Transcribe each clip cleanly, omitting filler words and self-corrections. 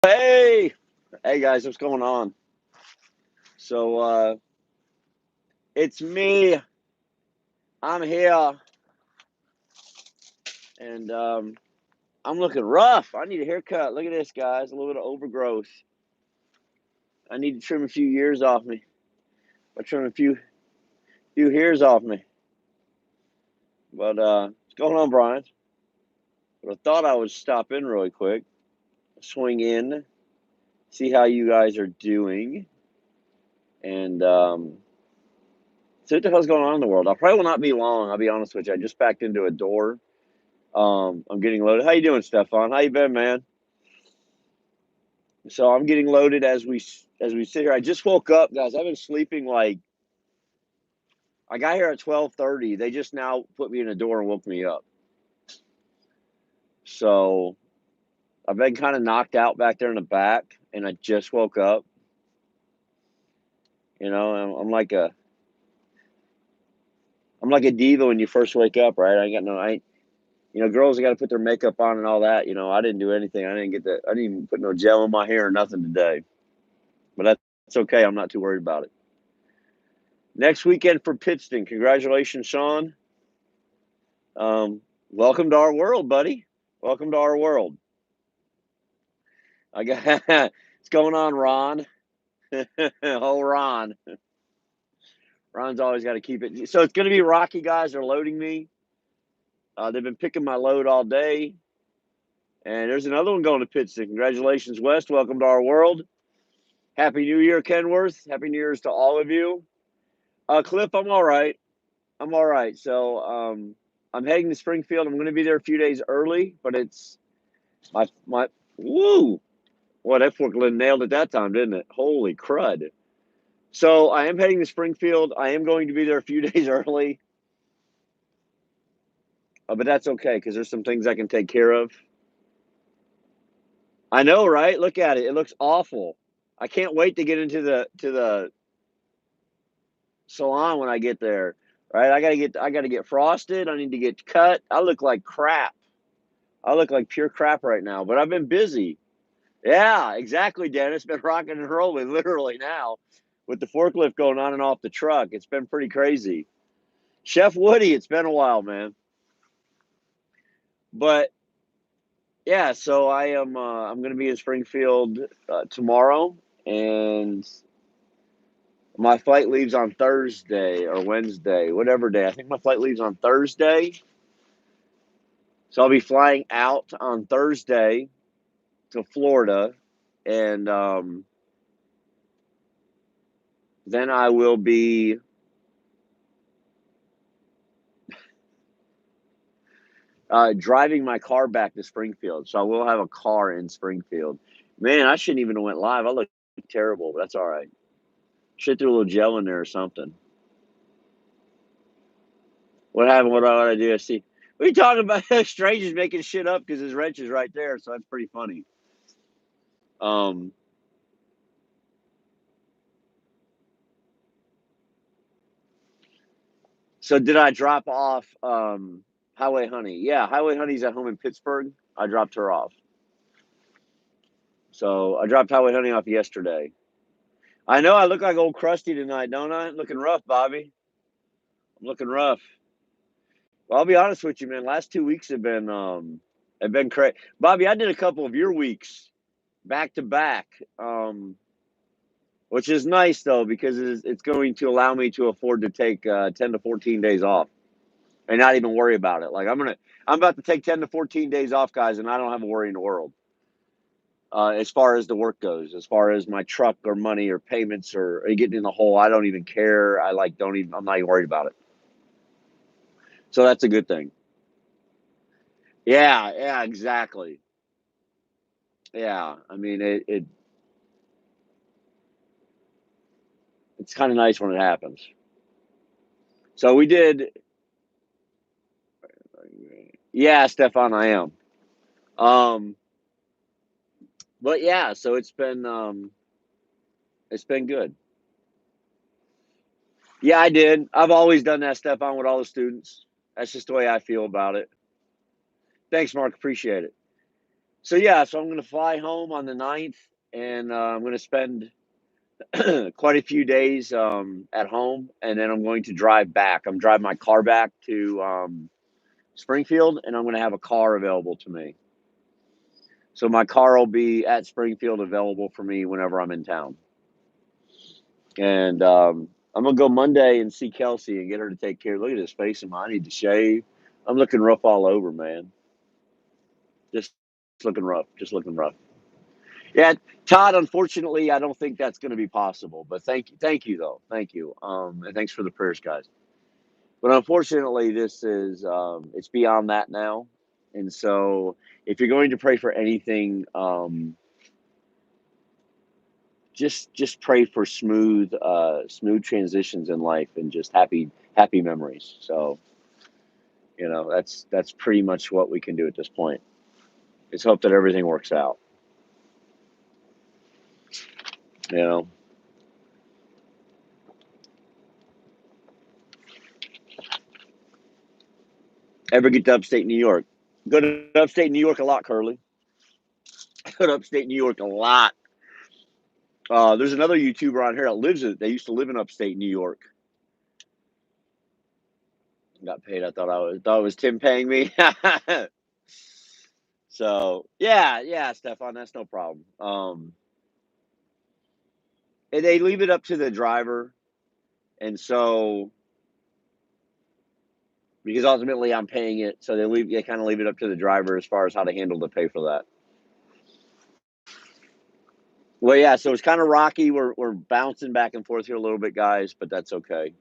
Hey, hey guys, what's going on? So it's me. I'm here, and I'm looking rough. I need a haircut. Look at this, guys. A little bit of overgrowth. I need to trim a few years off me. I trim a few hairs off me. But what's going on, Brian? But I thought I would stop in really quick, swing in, see how you guys are doing, and see what the hell's going on in the world. I probably will not be long. I'll be honest with you. I just backed into a door. I'm getting loaded. How you doing, Stefan? How you been, man? So I'm getting loaded as we sit here. I just woke up, guys. I've been sleeping like I got here at 12:30. They just now put me in the door and woke me up. So I've been kind of knocked out back there in the back, and I just woke up. I'm like a diva when you first wake up, right? I ain't got no, I ain't, girls got to put their makeup on and all that. I didn't do anything. I didn't even put no gel in my hair or nothing today. But that's okay. I'm not too worried about it. Next weekend for Pittston. Congratulations, Sean. Welcome to our world, buddy. Welcome to our world. I got what's going on, Ron. Oh, Ron. Ron's always got to keep it. So it's going to be rocky, guys. They're loading me. They've been picking my load all day. And there's another one going to Pittston. Congratulations, West. Welcome to our world. Happy New Year, Kenworth. Happy New Year's to all of you. Cliff, I'm all right. I'm all right. So I'm heading to Springfield. I'm going to be there a few days early, but it's my woo. Well, that forklift nailed it that time, didn't it? Holy crud. So I am heading to Springfield. I am going to be there a few days early, but that's okay because there's some things I can take care of. I know, right? Look at it. It looks awful. I can't wait to get into the salon when I get there. Right? I gotta get frosted. I need to get cut. I look like crap. I look like pure crap right now, but I've been busy. Yeah, exactly, Dennis. Been rocking and rolling literally now with the forklift going on and off the truck. It's been pretty crazy. Chef Woody, it's been a while, man. But yeah, so I'm going to be in Springfield tomorrow, and my flight leaves on Thursday or Wednesday, whatever day. I think my flight leaves on Thursday, so I'll be flying out on Thursday to Florida, and then I will be driving my car back to Springfield. So I will have a car in Springfield. Man, I shouldn't even have went live. I look terrible, but that's all right. Should threw a little gel in there or something. What happened? What did I do? I see. What are you talking about? Stranger's making shit up because his wrench is right there. So that's pretty funny. Um, so did I drop off Highway Honey? Yeah, Highway Honey's at home in Pittsburgh. I dropped her off. So I dropped Highway Honey off yesterday. I know I look like old Krusty tonight, don't I? Looking rough, Bobby. I'm looking rough. Well, I'll be honest with you, man. Last 2 weeks have been crazy. Bobby, I did a couple of your weeks back to back, which is nice though because it's going to allow me to afford to take 10 to 14 days off and not even worry about it. Like I'm about to take 10 to 14 days off, guys, and I don't have a worry in the world. As far as the work goes, as far as my truck or money or payments or getting in the hole, I don't even care. I like don't even. I'm not even worried about it. So that's a good thing. Yeah, yeah, exactly. Yeah, I mean it's kind of nice when it happens. So we did. Yeah, Stefan, I am. Um, but yeah, so it's been good. Yeah, I did. I've always done that, Stefan, with all the students. That's just the way I feel about it. Thanks, Mark. Appreciate it. yeah, so I'm going to fly home on the 9th, and I'm going to spend quite a few days at home, and then I'm going to drive back. I'm driving my car back to Springfield, and I'm going to have a car available to me. So my car will be at Springfield available for me whenever I'm in town. And I'm going to go Monday and see Kelsey and get her to take care. Look at this face of mine. I need to shave. I'm looking rough all over, man. Just looking rough. Just looking rough. Yeah, Todd, unfortunately, I don't think that's going to be possible. But thank you, though. Thank you. And thanks for the prayers, guys. But unfortunately, this is it's beyond that now. And so, if you're going to pray for anything, just pray for smooth transitions in life and just happy memories. So, that's pretty much what we can do at this point. Is hope that everything works out. You know. Ever get to upstate New York? Go to upstate New York a lot, Curly. I go to upstate New York a lot. There's another YouTuber on here that lives in. They used to live in upstate New York. Got paid. I thought it was Tim paying me. So yeah, Stefan, that's no problem. And they leave it up to the driver, and so because ultimately I'm paying it, so they kind of leave it up to the driver as far as how to handle the pay for that. Well, yeah, so it's kind of rocky. We're bouncing back and forth here a little bit, guys, but that's okay.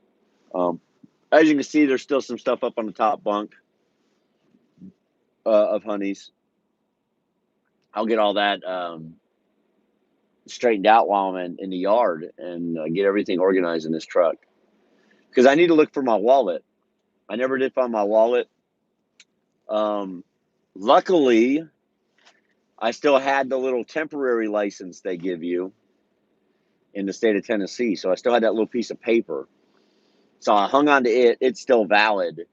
Um, as you can see, there's still some stuff up on the top bunk of Honey's. I'll get all that straightened out while I'm in the yard and get everything organized in this truck because I need to look for my wallet. I never did find my wallet. Luckily, I still had the little temporary license they give you in the state of Tennessee, so I still had that little piece of paper. So I hung on to it. It's still valid.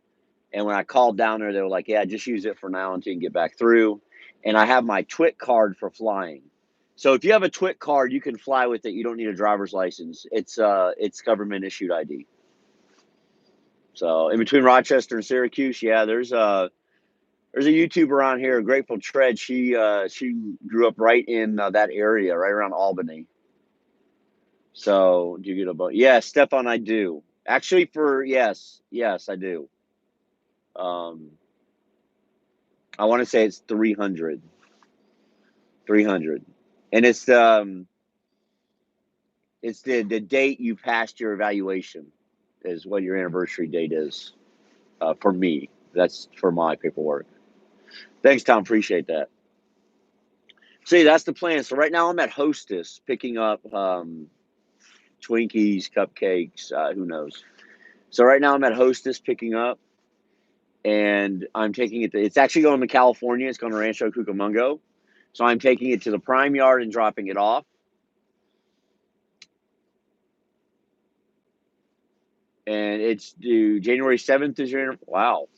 And when I called down there, they were like, yeah, just use it for now until you can get back through. And I have my TWIC card for flying. So if you have a TWIC card, you can fly with it. You don't need a driver's license. It's government issued ID. So in between Rochester and Syracuse, yeah, there's a YouTuber on here, Grateful Tread. She grew up right in that area, right around Albany. So do you get a boat? Yeah, Stefan, I do. Actually, yes, I do. I want to say it's 300. 300. And it's the date you passed your evaluation is what your anniversary date is. For me, that's for my paperwork. Thanks, Tom. Appreciate that. See, that's the plan. So right now I'm at Hostess picking up Twinkies, cupcakes, who knows. So right now I'm at Hostess picking up, and I'm taking it. It's actually going to California. It's going to Rancho Cucamonga. So I'm taking it to the Prime Yard and dropping it off. And it's due January 7th is your wow.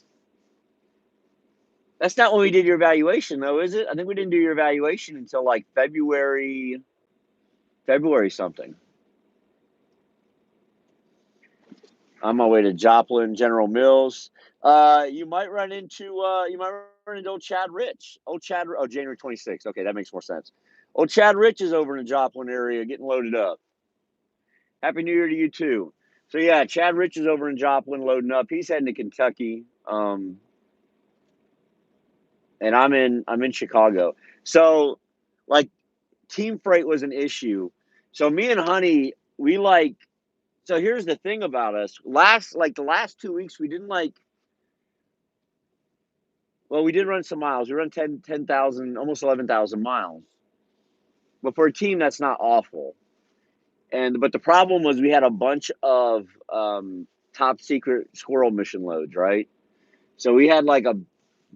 That's not when we did your evaluation, though, is it? I think we didn't do your evaluation until like February something. On my way to Joplin, General Mills. You might run into old Chad Rich. January 26th. Okay, that makes more sense. Old Chad Rich is over in the Joplin area getting loaded up. Happy New Year to you too. So yeah, Chad Rich is over in Joplin loading up. He's heading to Kentucky. And I'm in Chicago. So like team freight was an issue. So me and Honey, so here's the thing about us. The last 2 weeks we didn't we did run some miles. We run 10,000, almost 11,000 miles. But for a team that's not awful. But the problem was we had a bunch of top secret squirrel mission loads, right? So we had like a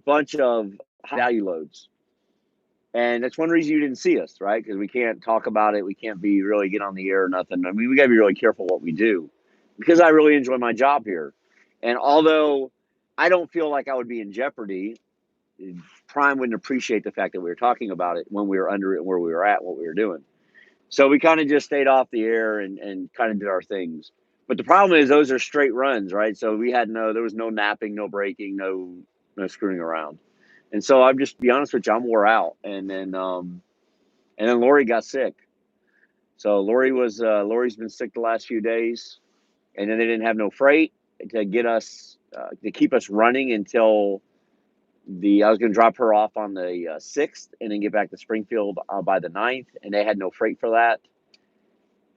bunch of high value loads. And that's one reason you didn't see us, right? Because we can't talk about it. We can't really get on the air or nothing. I mean, we got to be really careful what we do because I really enjoy my job here. And although I don't feel like I would be in jeopardy, Prime wouldn't appreciate the fact that we were talking about it when we were under it, where we were at, what we were doing. So we kind of just stayed off the air and kind of did our things. But the problem is those are straight runs, right? So there was no napping, no breaking, no screwing around. And so I'm just be honest with you, I'm wore out. And then Lori got sick. So Lori's been sick the last few days, and then they didn't have no freight to get us to keep us running until I was going to drop her off on the 6th and then get back to Springfield by the 9th, and they had no freight for that.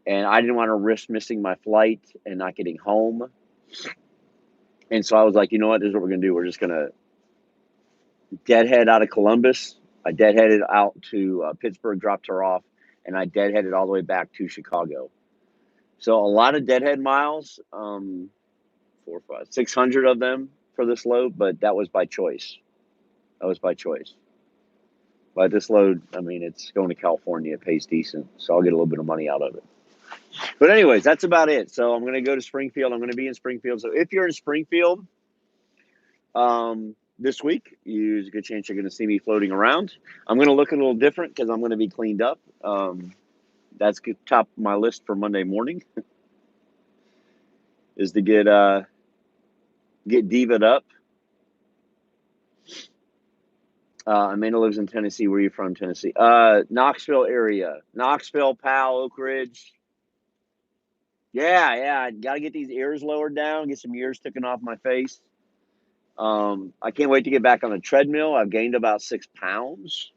And I didn't want to risk missing my flight and not getting home. And so I was like, you know what? This is what we're going to do. We're just going to deadhead out of Columbus. I deadheaded out to Pittsburgh, dropped her off, and I deadheaded all the way back to Chicago. So a lot of deadhead miles, 600 of them for this load, but that was by choice. But this load, I mean, it's going to California. It pays decent, so I'll get a little bit of money out of it. But anyways, that's about it. So I'm going to go to Springfield. I'm going to be in Springfield. So if you're in Springfield this week, there's a good chance you're going to see me floating around. I'm going to look a little different because I'm going to be cleaned up. That's top of my list for Monday morning is to get diva'd up. Amanda lives in Tennessee. Where are you from, Tennessee? Knoxville area. Knoxville, Powell, Oak Ridge. Yeah. Got to get these ears lowered down, get some ears taken off my face. I can't wait to get back on the treadmill. I've gained about 6 pounds.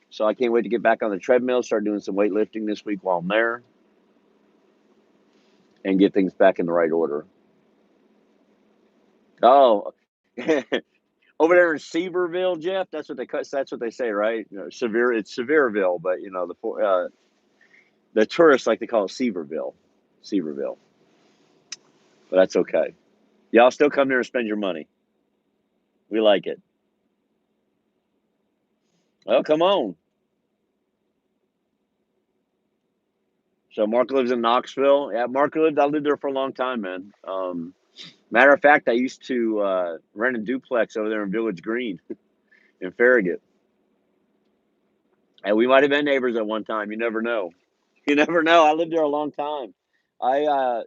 So I can't wait to get back on the treadmill, start doing some weightlifting this week while I'm there, and get things back in the right order. Oh, over there in Sevierville, Jeff, that's what they say, right? It's Sevierville, but the tourists like to call it Sevierville. But that's okay. Y'all still come there and spend your money. We like it. Well, come on. So Mark lives in Knoxville. Yeah, I lived there for a long time, man. Matter of fact, I used to rent a duplex over there in Village Green in Farragut. And we might have been neighbors at one time. You never know. You never know. I lived there a long time. I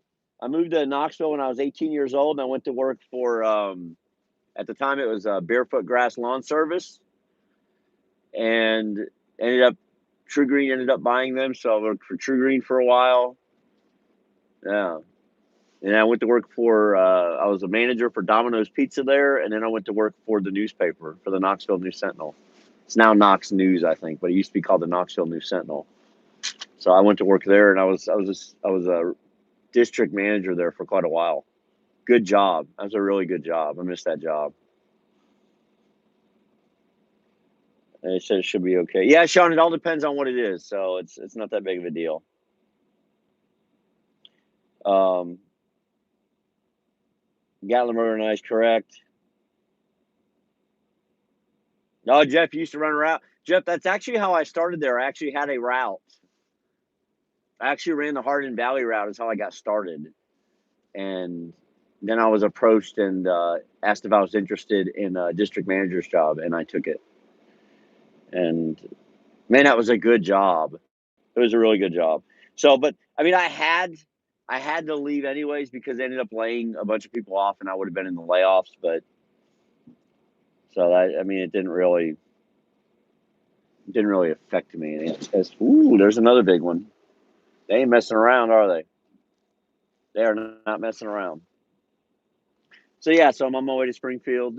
moved to Knoxville when I was 18 years old, and I went to work for at the time it was Barefoot Grass Lawn Service, and True Green ended up buying them, so I worked for True Green for a while. Yeah. And I went to work for, I was a manager for Domino's Pizza there, and then I went to work for the newspaper, for the Knoxville News Sentinel. It's now Knox News, I think, but it used to be called the Knoxville News Sentinel. So I went to work there, and I was a district manager there for quite a while. Good job. That was a really good job. I missed that job. And they said it should be okay. Yeah, Sean, it all depends on what it is, so it's not that big of a deal. Gatlin Murder Nice, correct. No, Jeff used to run a route. Jeff, that's actually how I started there. I actually had a route. I actually ran the Hardin Valley route is how I got started. And then I was approached and asked if I was interested in a district manager's job, and I took it. And, man, that was a good job. It was a really good job. So, but, I mean, I had to leave anyways because they ended up laying a bunch of people off, and I would have been in the layoffs. But, so, I mean, it didn't really affect me. Ooh, there's another big one. They ain't messing around, are they? They are not messing around. So yeah, so I'm on my way to Springfield.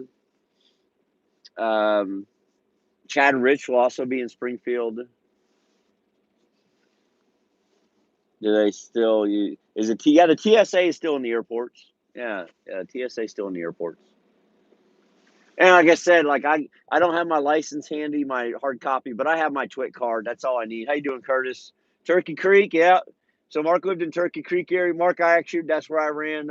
Chad and Rich will also be in Springfield. Do they still? Is it? Yeah, the TSA is still in the airports. Yeah, TSA is still in the airports. And like I said, like I don't have my license handy, my hard copy, but I have my TWIC card. That's all I need. How you doing, Curtis? Turkey Creek, yeah. So Mark lived in Turkey Creek area. Mark, that's where I ran.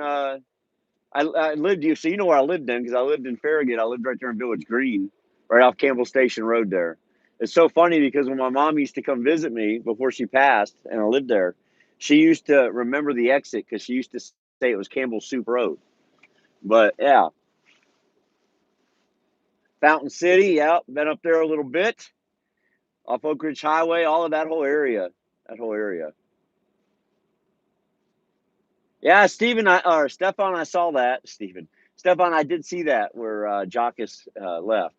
I lived so you know where I lived in because I lived in Farragut. I lived right there in Village Green, right off Campbell Station Road there. It's so funny because when my mom used to come visit me before she passed and I lived there, she used to remember the exit because she used to say it was Campbell Soup Road. But yeah. Fountain City, yep, been up there a little bit. Off Oak Ridge Highway, all of that whole area. That whole area. Yeah, Stefan, I saw that. Stefan, I did see that where Jockus left.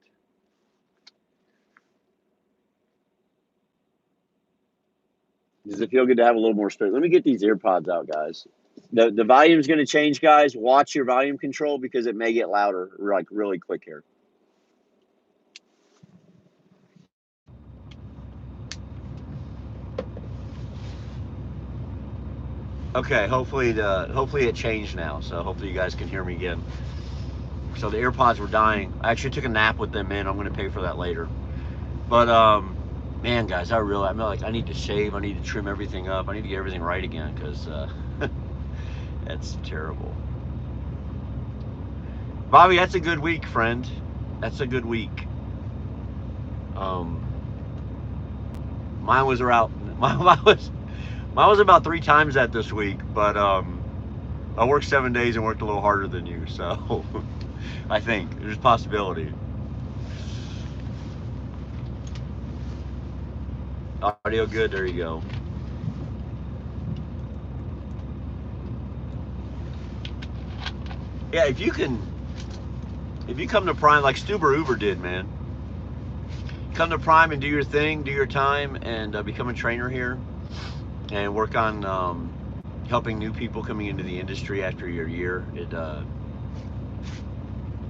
Does it feel good to have a little more space? Let me get these AirPods out, guys. The volume's going to change, guys. Watch your volume control because it may get louder, like really quick here. Okay, hopefully it changed now. So hopefully you guys can hear me again. So the AirPods were dying. I actually took a nap with them in. I'm going to pay for that later. But man, guys, I need to shave. I need to trim everything up. I need to get everything right again because that's terrible. Bobby, that's a good week, friend. That's a good week. Mine was around. Mine was about 3 times that this week, but I worked 7 days and worked a little harder than you, so I think there's a possibility. Audio good. There you go. Yeah, if you come to Prime like Stuber Uber did, man. Come to Prime and do your thing, do your time, and become a trainer here, and work on helping new people coming into the industry after your year. It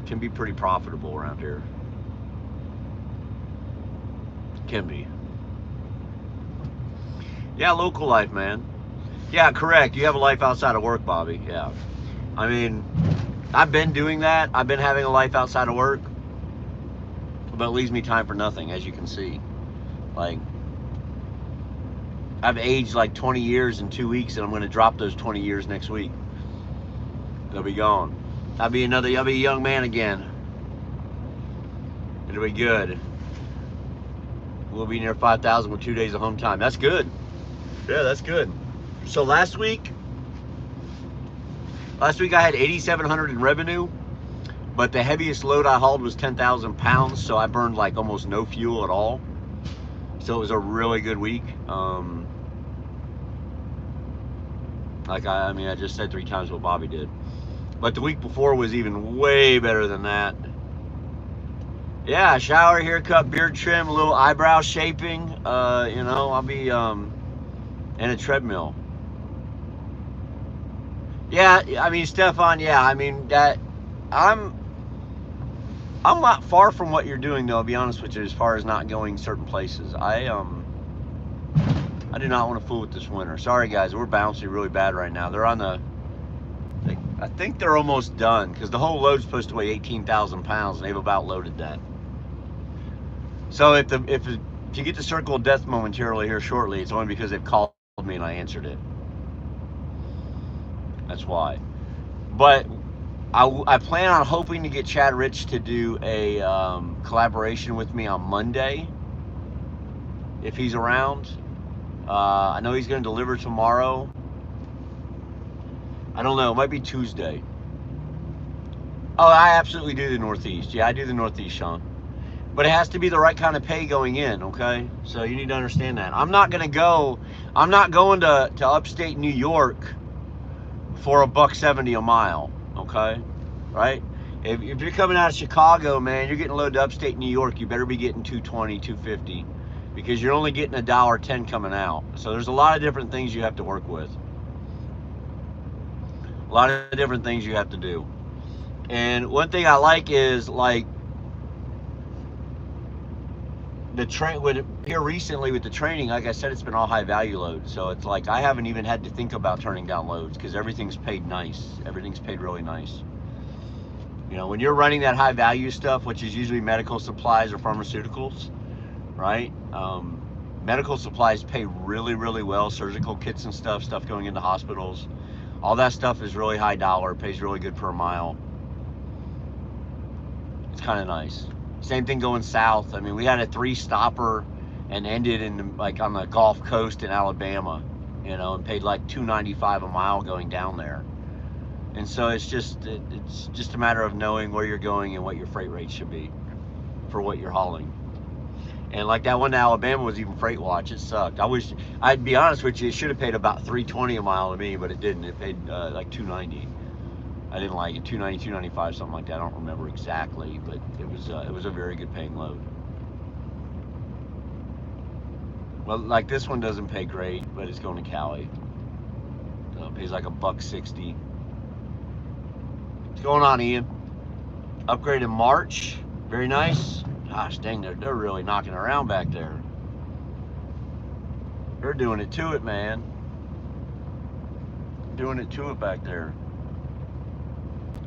can be pretty profitable around here. Can be. Yeah, local life, man. Yeah, correct. You have a life outside of work, Bobby. Yeah. I mean, I've been doing that. I've been having a life outside of work, but it leaves me time for nothing, as you can see. Like, I've aged like 20 years in 2 weeks, and I'm going to drop those 20 years next week. They'll be gone. I'll be a young man again. It'll be good. We'll be near 5,000 with 2 days of home time. That's good. Yeah, that's good. So last week I had 8,700 in revenue, but the heaviest load I hauled was 10,000 pounds, so I burned like almost no fuel at all. So it was a really good week. I just said 3 times what Bobby did. But the week before was even way better than that. Yeah, shower, haircut, beard trim, a little eyebrow shaping. I'll be in a treadmill. Yeah, I mean, Stefan, yeah, I mean, that I'm not far from what you're doing, though, I'll be honest with you, as far as not going certain places. I do not want to fool with this winter. Sorry, guys, we're bouncing really bad right now. They're on I think they're almost done, because the whole load's supposed to weigh 18,000 pounds, and they've about loaded that. So if you get the circle of death momentarily here shortly, it's only because they've called me and I answered it. That's why. But I plan on hoping to get Chad Rich to do a collaboration with me on Monday, if he's around. I know he's going to deliver tomorrow. I don't know. It might be Tuesday. Oh, I absolutely do the Northeast. Yeah, I do the Northeast, Sean. But it has to be the right kind of pay going in, okay? So you need to understand that. I'm not going to upstate New York for $1.70 a mile, okay? Right? If you're coming out of Chicago, man, you're getting loaded to upstate New York, you better be getting $2.20, $2.50, because you're only getting $1.10 coming out. So there's a lot of different things you have to work with. A lot of different things you have to do. And one thing I like is, like, here recently with the training, like I said, it's been all high value loads. So it's like I haven't even had to think about turning down loads because everything's paid nice. Everything's paid really nice. You know, when you're running that high value stuff, which is usually medical supplies or pharmaceuticals, right? Medical supplies pay really, really well. Surgical kits and stuff going into hospitals. All that stuff is really high dollar, pays really good per mile. It's kind of nice. Same thing going south. I mean, we had a 3-stopper and ended in on the Gulf Coast in Alabama, and paid like $2.95 a mile going down there. And so it's just a matter of knowing where you're going and what your freight rate should be. for what you're hauling. And like that one to Alabama was even freight watch. It sucked. I wish, I'd be honest with you, it should have paid about $3.20 a mile to me, but it didn't. It paid like $2.90. I didn't like it. $2.90, $2.95, something like that. I don't remember exactly, but it was a very good paying load. Well, like this one doesn't pay great, but it's going to Cali. It pays like $1.60. What's going on, Ian? Upgrade in March. Very nice. Gosh dang, they're really knocking around back there. They're doing it to it, man. Doing it to it back there.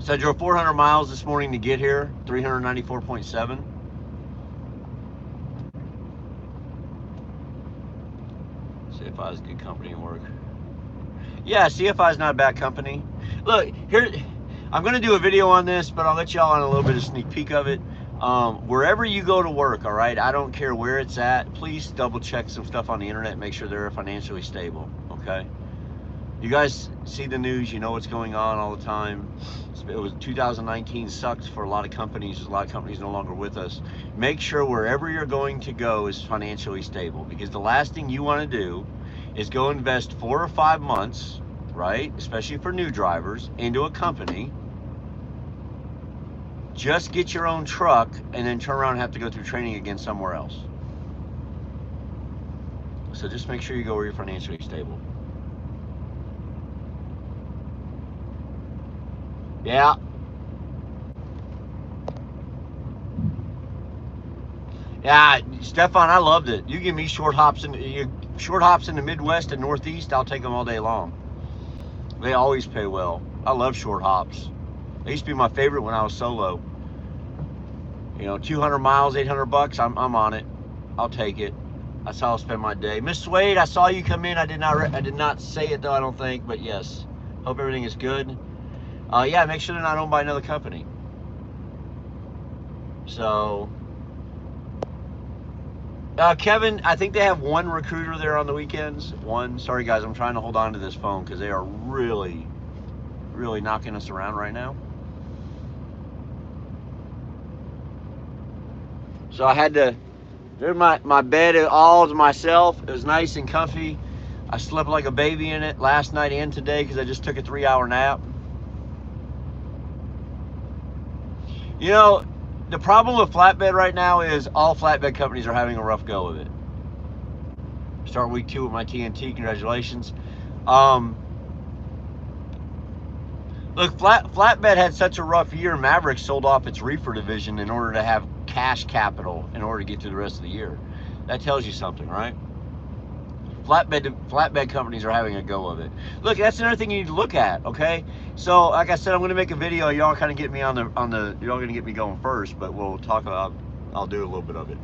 So I drove 400 miles this morning to get here, 394.7. CFI is a good company to work. Yeah, CFI is not a bad company. Look, here, I'm going to do a video on this, but I'll let y'all on a little bit of sneak peek of it. Wherever you go to work, all right, I don't care where it's at, please double check some stuff on the internet, make sure they're financially stable, okay? You guys see the news, you know what's going on all the time. It was 2019 sucked for a lot of companies. There's a lot of companies no longer with us. Make sure wherever you're going to go is financially stable, because the last thing you want to do is go invest 4 or 5 months, right, especially for new drivers, into a company, just get your own truck, and then turn around and have to go through training again somewhere else. So just make sure you go where you're financially stable. Yeah. Yeah, Stefan, I loved it. You give me short hops in the Midwest and Northeast, I'll take them all day long. They always pay well. I love short hops. They used to be my favorite when I was solo. You know, 200 miles, $800. I'm on it. I'll take it. That's how I'll spend my day. Miss Suede, I saw you come in. I did not say it though, I don't think, but yes. Hope everything is good. Yeah, make sure they're not owned by another company. So, Kevin, I think they have one recruiter there on the weekends. One. Sorry guys, I'm trying to hold on to this phone because they are really, really knocking us around right now. So I had to, there's my bed all to myself. It was nice and comfy. I slept like a baby in it last night and today because I just took a 3-hour nap. You know, the problem with flatbed right now is all flatbed companies are having a rough go of it. Start week 2 with my TNT, congratulations. Look, flatbed had such a rough year, Maverick sold off its reefer division in order to have cash capital in order to get through the rest of the year. That tells you something, right? Flatbed companies are having a go of it. Look, that's another thing you need to look at, okay? So, like I said, I'm going to make a video. Y'all kind of get me on the y'all going to get me going first, but we'll talk about, I'll do a little bit of it.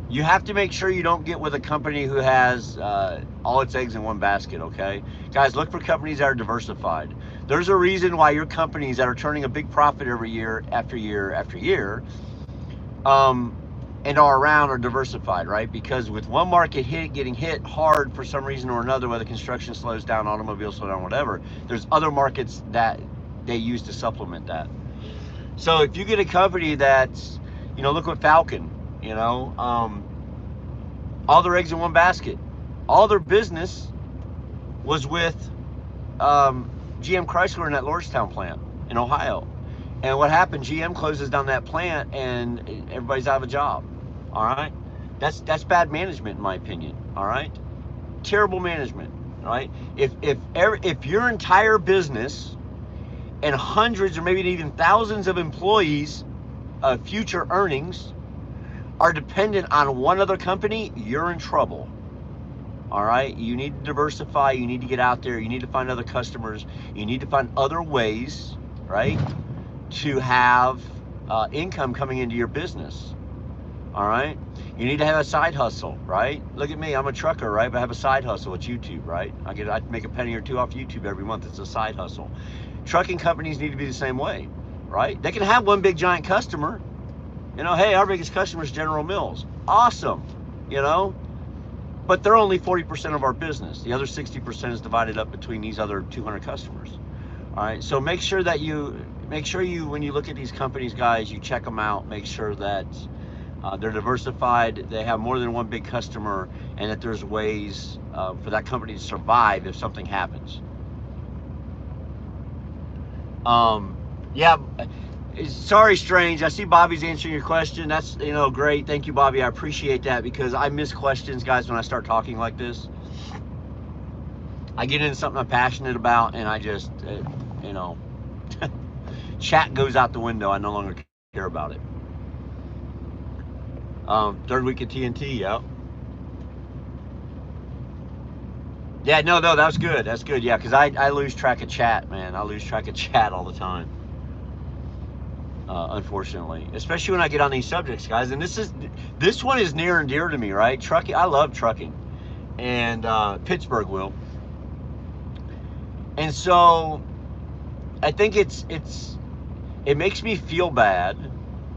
You have to make sure you don't get with a company who has all its eggs in one basket, okay? Guys, look for companies that are diversified. There's a reason why your companies that are turning a big profit every year after year after year, and are around are diversified, right? Because with one market getting hit hard for some reason or another, whether construction slows down, automobiles slow down, whatever, there's other markets that they use to supplement that. So if you get a company that's, you know, look what Falcon, you know, all their eggs in one basket. All their business was with GM Chrysler in that Lordstown plant in Ohio. And what happened, GM closes down that plant and everybody's out of a job, all right? That's bad management in my opinion, all right? Terrible management, all right? If your entire business and hundreds or maybe even thousands of employees' future earnings are dependent on one other company, you're in trouble, all right? You need to diversify, you need to get out there, you need to find other customers, you need to find other ways, right, to have income coming into your business, all right? You need to have a side hustle, right? Look at me, I'm a trucker, right? But I have a side hustle, it's YouTube, right? I make a penny or two off YouTube every month, it's a side hustle. Trucking companies need to be the same way, right? They can have one big giant customer, you know, hey, our biggest customer is General Mills. Awesome, you know, but they're only 40% of our business. The other 60% is divided up between these other 200 customers. All right, so make sure that you make sure you, when you look at these companies, guys, you check them out. Make sure that they're diversified, they have more than one big customer, and that there's ways for that company to survive if something happens. Yeah, sorry, Strange. I see Bobby's answering your question. That's, great. Thank you, Bobby. I appreciate that, because I miss questions, guys, when I start talking like this. I get into something I'm passionate about, and I just, chat goes out the window. I no longer care about it. Third week of TNT, yeah. Yeah, no, that's good. That's good, yeah, because I lose track of chat, man. I lose track of chat all the time. Unfortunately, especially when I get on these subjects, guys. And this one is near and dear to me, right? Trucking, I love trucking, and Pittsburgh will. And so I think it makes me feel bad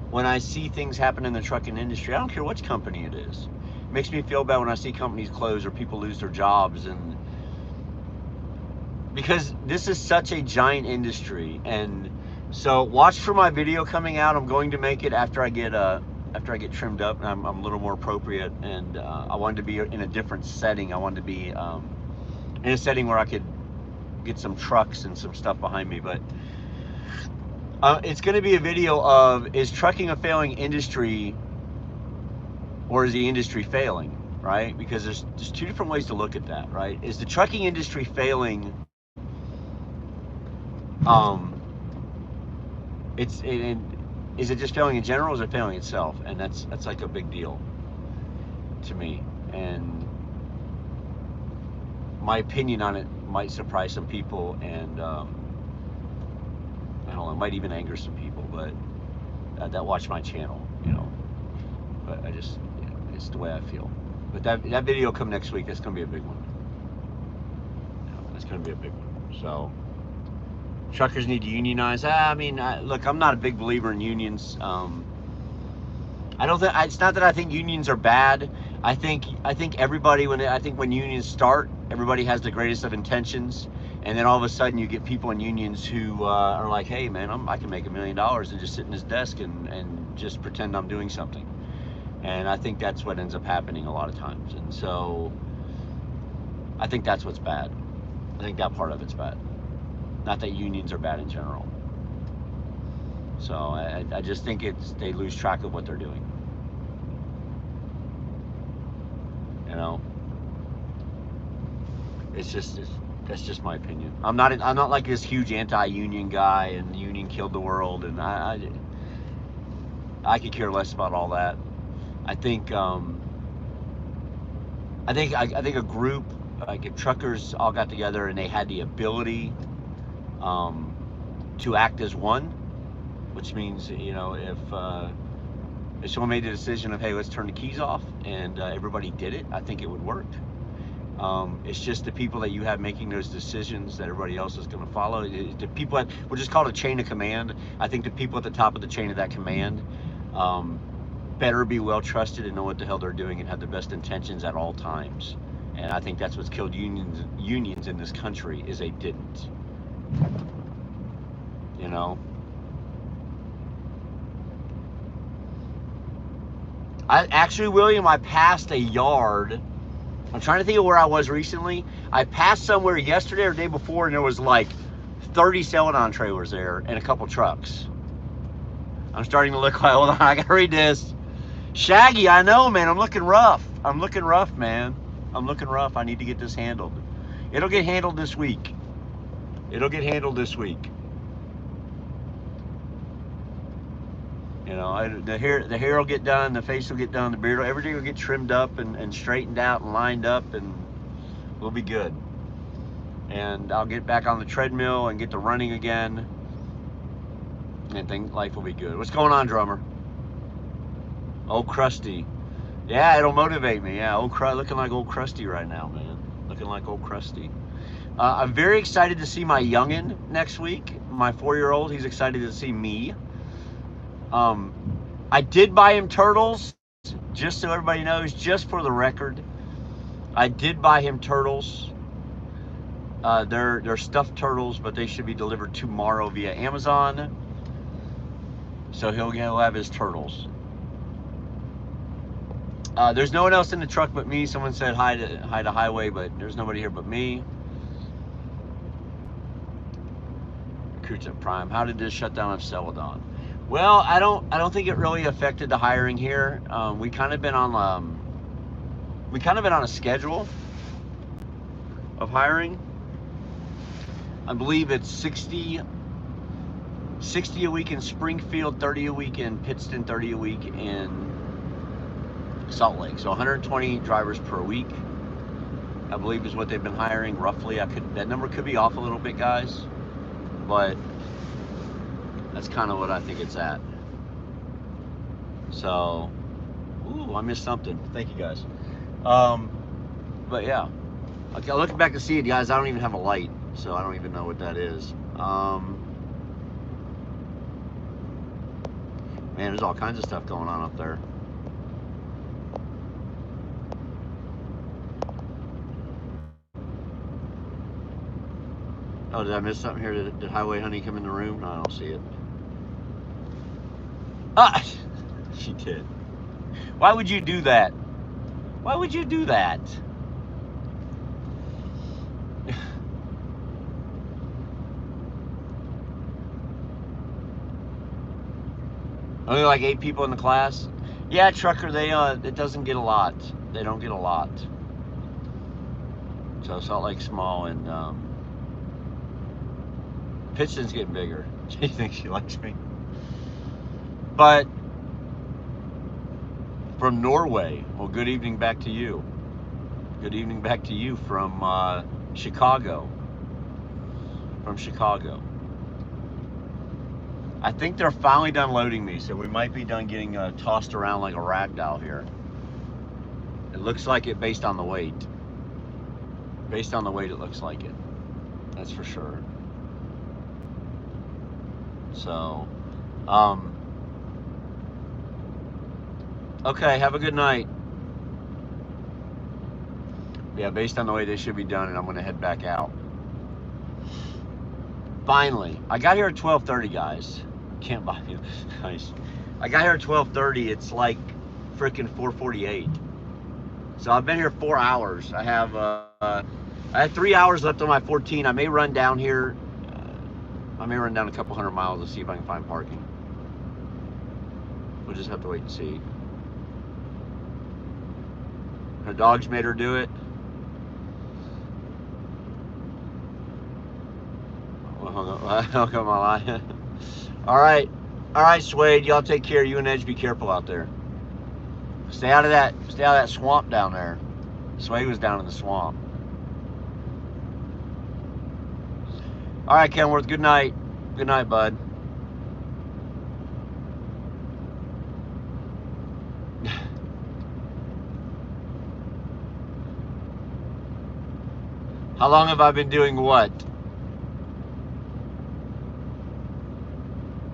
when I see things happen in the trucking industry. I don't care which company it is. It makes me feel bad when I see companies close or people lose their jobs, and because this is such a giant industry. And so watch for my video coming out. I'm going to make it after I get trimmed up, and I'm a little more appropriate. And I wanted to be in a different setting. I wanted to be in a setting where I could get some trucks and some stuff behind me. But it's going to be a video of, is trucking a failing industry, or is the industry failing, right? Because there's two different ways to look at that, right? Is the trucking industry failing? Is it just failing in general, or is it failing itself? And that's like a big deal to me. And my opinion on it might surprise some people, and I don't know, it might even anger some people, but that watch my channel, But it's the way I feel. But that video come next week. That's gonna be a big one. That's gonna be a big one. So truckers need to unionize. I mean, look, I'm not a big believer in unions. I don't think, it's not that I think unions are bad. I think everybody, when unions start, everybody has the greatest of intentions, and then all of a sudden you get people in unions who are like, hey man, I can make $1 million and just sit in his desk and just pretend I'm doing something. And I think that's what ends up happening a lot of times. And so I think that's what's bad. I think that part of it's bad. Not that unions are bad in general. So I just think they lose track of what they're doing. That's just my opinion. I'm not like this huge anti-union guy, and the union killed the world, and I could care less about all that. I think a group, like if truckers all got together and they had the ability to act as one, which means, if someone made the decision of, hey, let's turn the keys off, and everybody did it, I think it would work. It's just the people that you have making those decisions that everybody else is going to follow. The people we'll just call it a chain of command. I think the people at the top of the chain of that command better be well trusted and know what the hell they're doing and have the best intentions at all times. And I think that's what's killed unions in this country, is they didn't. William, I passed a yard. I'm trying to think of where I was recently. I passed somewhere yesterday or the day before, and there was like 30 Celadon trailers there and a couple trucks. I'm starting to look like, hold on, I gotta read this. Shaggy, I know, man, I'm looking rough. I'm looking rough, man. I'm looking rough. I need to get this handled. It'll get handled this week. It'll get handled this week. The hair will get done, the face will get done, the beard, everything will get trimmed up and straightened out and lined up, and we'll be good. And I'll get back on the treadmill and get to running again, and life will be good. What's going on, drummer? Old Krusty. Yeah, it'll motivate me. Yeah, looking like old Krusty right now, man. Looking like old Krusty. I'm very excited to see my youngin' next week. My 4-year-old, he's excited to see me. I did buy him turtles, just so everybody knows, just for the record. I did buy him turtles. They're stuffed turtles, but they should be delivered tomorrow via Amazon. So he'll have his turtles. There's no one else in the truck but me. Someone said hi to Highway, but there's nobody here but me. Recruits at Prime. How did this shutdown of Celadon? Well, I don't think it really affected the hiring here. We kind of been on a schedule of hiring. I believe it's 60 a week in Springfield, 30 a week in Pittston, 30 a week in Salt Lake. So 120 drivers per week, I believe, is what they've been hiring roughly. That number could be off a little bit, guys, but that's kind of what I think it's at. So, ooh, I missed something. Thank you, guys. But yeah, okay, looking back to see it, guys, I don't even have a light, so I don't even know what that is. Man, there's all kinds of stuff going on up there. Oh, did I miss something here? Did Highway Honey come in the room? No, I don't see it. Ah! She did. Why would you do that? Why would you do that? Only like 8 people in the class? Yeah, Trucker, it doesn't get a lot. They don't get a lot. So Salt Lake's small, and Pittston's getting bigger. She thinks she likes me. But from Norway, well, good evening back to you. Good evening back to you from Chicago. From Chicago. I think they're finally done loading me, so we might be done getting tossed around like a rag doll here. It looks like it based on the weight. Based on the weight, it looks like it. That's for sure. So, okay, have a good night. Yeah, based on the way they should be done, and I'm going to head back out. Finally, I got here at 12:30, guys. Can't buy me. Nice. I got here at 12:30. It's like freaking 4:48. So I've been here 4 hours. I had 3 hours left on my 14. I may run down here. I may run down a couple hundred miles to see if I can find parking. We'll just have to wait and see. Her dogs made her do it. How come I lie? All right, Suede. Y'all take care. You and Edge, be careful out there. Stay out of that swamp down there. Suede was down in the swamp. All right, Kenworth. Good night. Good night, bud. How long have I been doing what?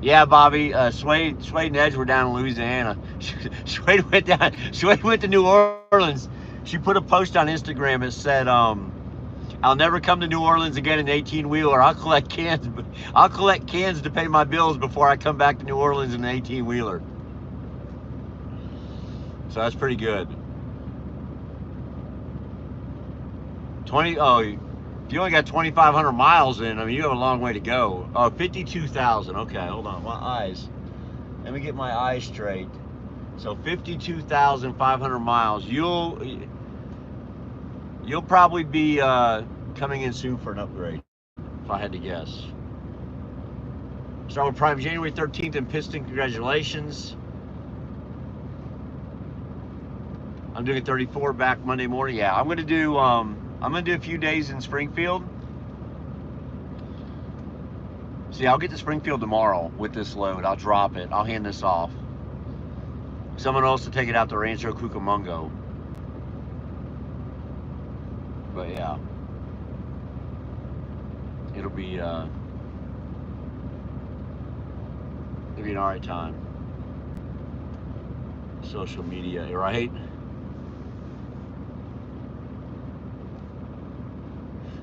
Yeah, Bobby. Suede and Edge were down in Louisiana. Suede went to New Orleans. She put a post on Instagram that said, "I'll never come to New Orleans again in an 18-wheeler. I'll collect cans to pay my bills before I come back to New Orleans in an 18-wheeler." So that's pretty good. 20. Oh, if you only got 2,500 miles in, I mean, you have a long way to go. Oh, 52,000. Okay, hold on. My eyes. Let me get my eyes straight. So 52,500 miles. You'll probably be coming in soon for an upgrade, if I had to guess. Start with Prime January 13th in Pittston. Congratulations. I'm doing 34 back Monday morning. Yeah, I'm gonna do a few days in Springfield. See, I'll get to Springfield tomorrow with this load. I'll drop it. I'll hand this off. Someone else to take it out to Rancho Cucamonga. But yeah, it'll be an alright time. Social media, right?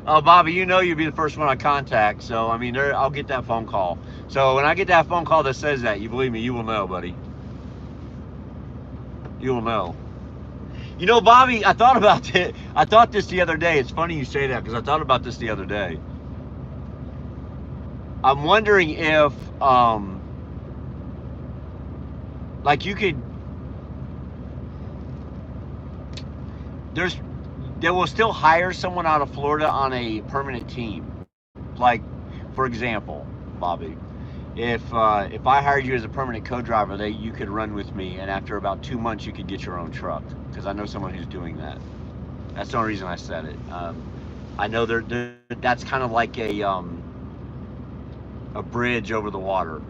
Oh, Bobby, you know you'd be the first one I contact, so I mean, I'll get that phone call. So when I get that phone call that says that, you believe me, you will know, buddy. You will know. You know, Bobby, I thought about it. I thought this the other day. It's funny you say that because I thought about this the other day. I'm wondering if, like you could, they will still hire someone out of Florida on a permanent team. Like, for example, Bobby, if I hired you as a permanent co-driver, you could run with me, and after about 2 months, you could get your own truck. Because I know someone who's doing that. That's the only reason I said it. I know that's kind of like a bridge over the water.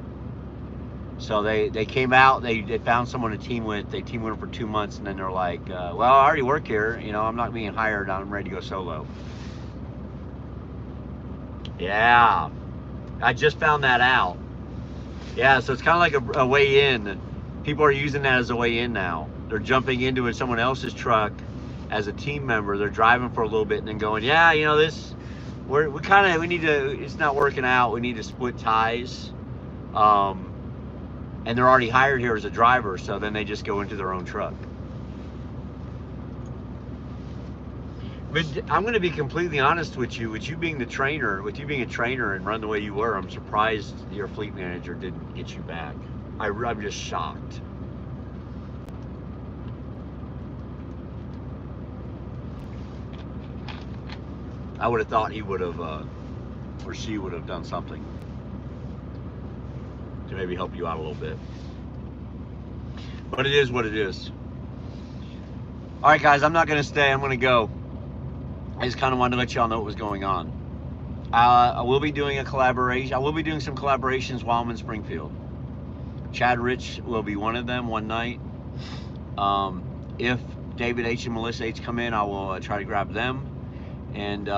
So they came out, they found someone to team with. They teamed with them for 2 months, and then they're like, well, I already work here. You know, I'm not being hired. I'm ready to go solo. Yeah, I just found that out. Yeah, so it's kind of like a way in. People are using that as a way in now. They're jumping into someone else's truck as a team member. They're driving for a little bit and then going, yeah, you know, we need to, it's not working out. We need to split ties. And they're already hired here as a driver, so then they just go into their own truck. But I'm going to be completely honest with you. With you being a trainer and run the way you were, I'm surprised your fleet manager didn't get you back. I'm just shocked. I would have thought he would have, or she would have done something to maybe help you out a little bit. But it is what it is. All right, guys, I'm not going to stay. I'm going to go. I just kind of wanted to let y'all know what was going on. I will be doing a collaboration. I will be doing some collaborations while I'm in Springfield. Chad Rich will be one of them one night. If David H. and Melissa H. come in, I will try to grab them. And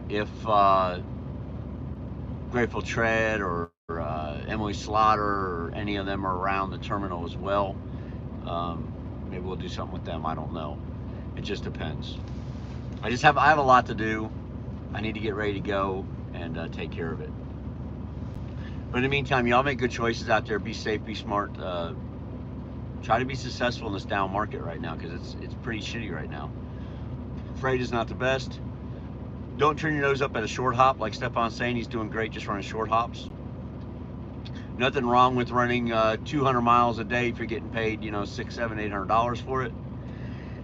if Grateful Tread or Emily Slaughter or any of them are around the terminal as well, maybe we'll do something with them. I don't know. It just depends. I have a lot to do. I need to get ready to go and take care of it. But in the meantime, y'all make good choices out there. Be safe, be smart. Try to be successful in this down market right now because it's pretty shitty right now. Freight is not the best. Don't turn your nose up at a short hop like Stefan's saying. He's doing great just running short hops. Nothing wrong with running 200 miles a day if you're getting paid, you know, $600, $700, $800 for it.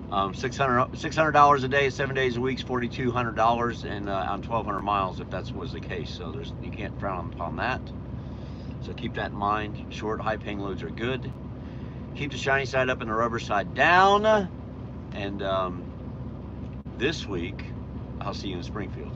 $600 a day, 7 days a week is $4,200, and on 1,200 miles if that was the case. So you can't frown upon that. So keep that in mind. Short, high-paying loads are good. Keep the shiny side up and the rubber side down. And this week, I'll see you in Springfield.